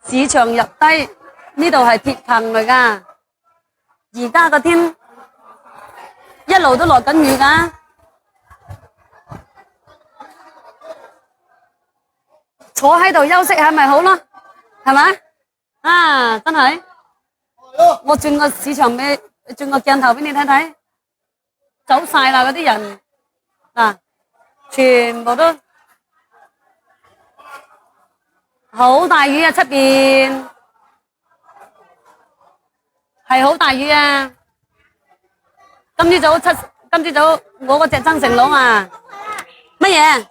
市場入低，呢度係鐵棚嚟㗎。而家個天一路都落緊雨㗎。坐喺度休息下咪好咯，係咪？啊，真係。我轉個市場俾，轉個鏡頭俾你睇睇，走晒啦嗰啲人，嗱，全部都好大雨啊！出邊係好大雨啊！今朝早我嗰隻增城佬啊，乜嘢？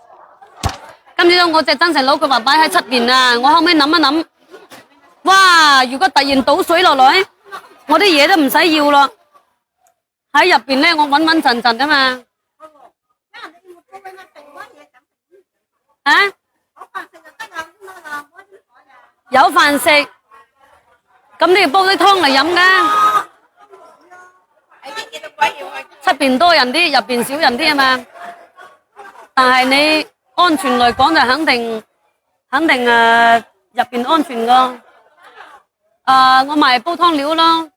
今朝早我隻增城佬佢話擺喺出邊啊，我後尾諗一諗，哇！如果突然倒水落嚟，我啲嘢都唔使要咯。喺入邊咧，我穩穩陣陣啊嘛。啊？有飯食，咁你要煲啲湯嚟飲噶。出邊多人啲，入邊少人啲啊嘛。但係你安全嚟講就肯定入邊安全噶。我賣煲湯料咯，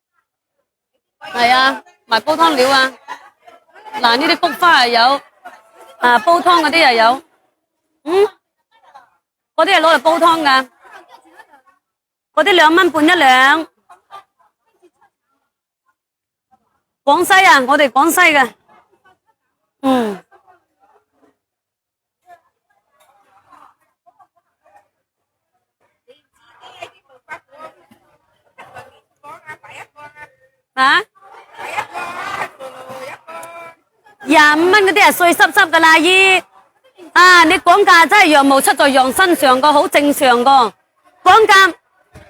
係啊，賣煲湯料啊。嗱，呢啲菊花又有，煲湯嗰啲又有，嗰啲係攞嚟煲湯噶，嗰啲2蚊半一兩。廣西啊，我哋廣西嘅，啊？25蚊嗰啲係碎濕濕噶啦，姨。你講價真係羊毛出在羊身上個，好正常個。講價，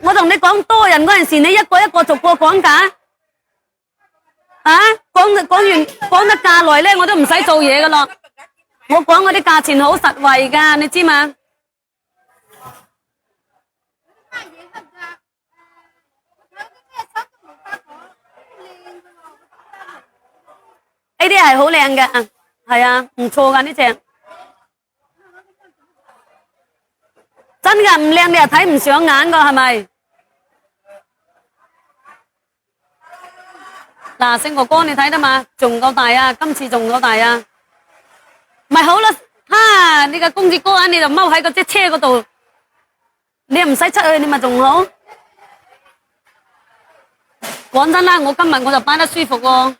我同你講多人嗰陣時，你一個一個逐個講價。講得價來咧，我都唔使做嘢噶咯。我講嗰啲價錢好實惠噶，你知嘛？呢啲係好靚嘅，係啊，唔錯噶呢隻。真嘅唔靚你又睇唔上眼噶，係咪？嗱，星哥哥你睇得嘛？仲夠大啊！今次仲夠大啊！咪好啦，你個公子哥啊，你就踎喺個隻車嗰度，你又唔使出去，你咪仲好。講真啦，我今日我就擺得舒服喎，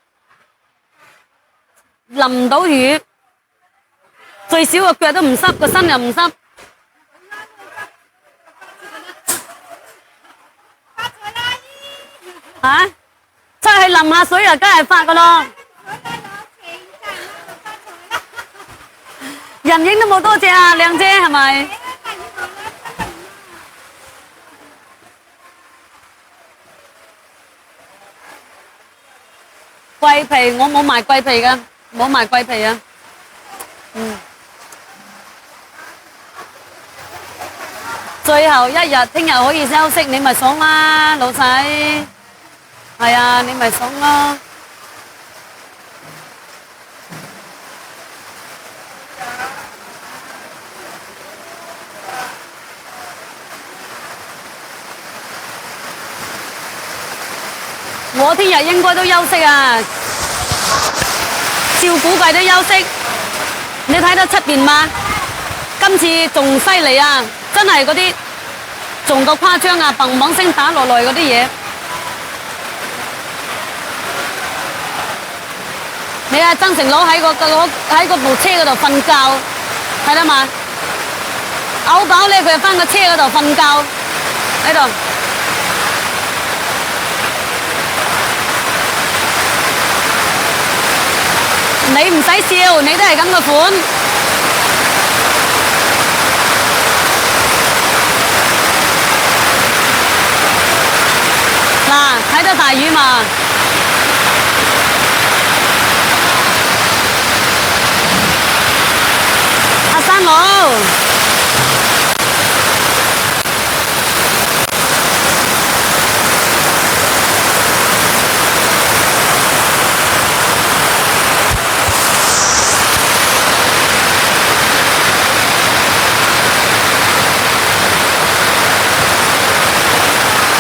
淋唔到雨，最少個腳都唔濕，個身又唔濕。出去淋下水啊，梗係發噶咯。人影都冇多隻啊，靚姐係咪？桂皮我冇賣桂皮噶，冇賣桂皮啊。最後一日，聽日可以休息，你咪爽啦，老細。係啊，你咪爽咯。我聽日應該都休息啊，照估計都休息。你睇到出邊嘛？今次仲犀利啊！真係嗰啲仲夠誇張啊！砰砰聲打落來嗰啲嘢。你啊，曾成佬喺嗰部車嗰度瞓覺，睇得嘛？嘔飽咧，佢就翻個車嗰度瞓覺喺度。你唔使笑，你都係咁嘅款。嗱，睇到大雨嘛？阿山佬，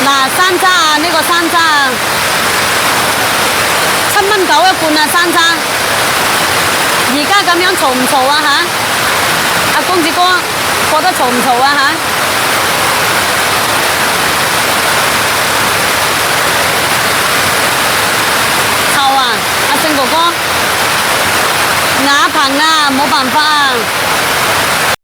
嗱，山楂啊，呢個山楂啊，7.9一罐啊，山楂。而家咁樣嘈唔嘈啊嚇？阿公子哥覺得嘈唔嘈啊嚇？臭啊！阿正哥哥，瓦棚啊，冇辦法啊！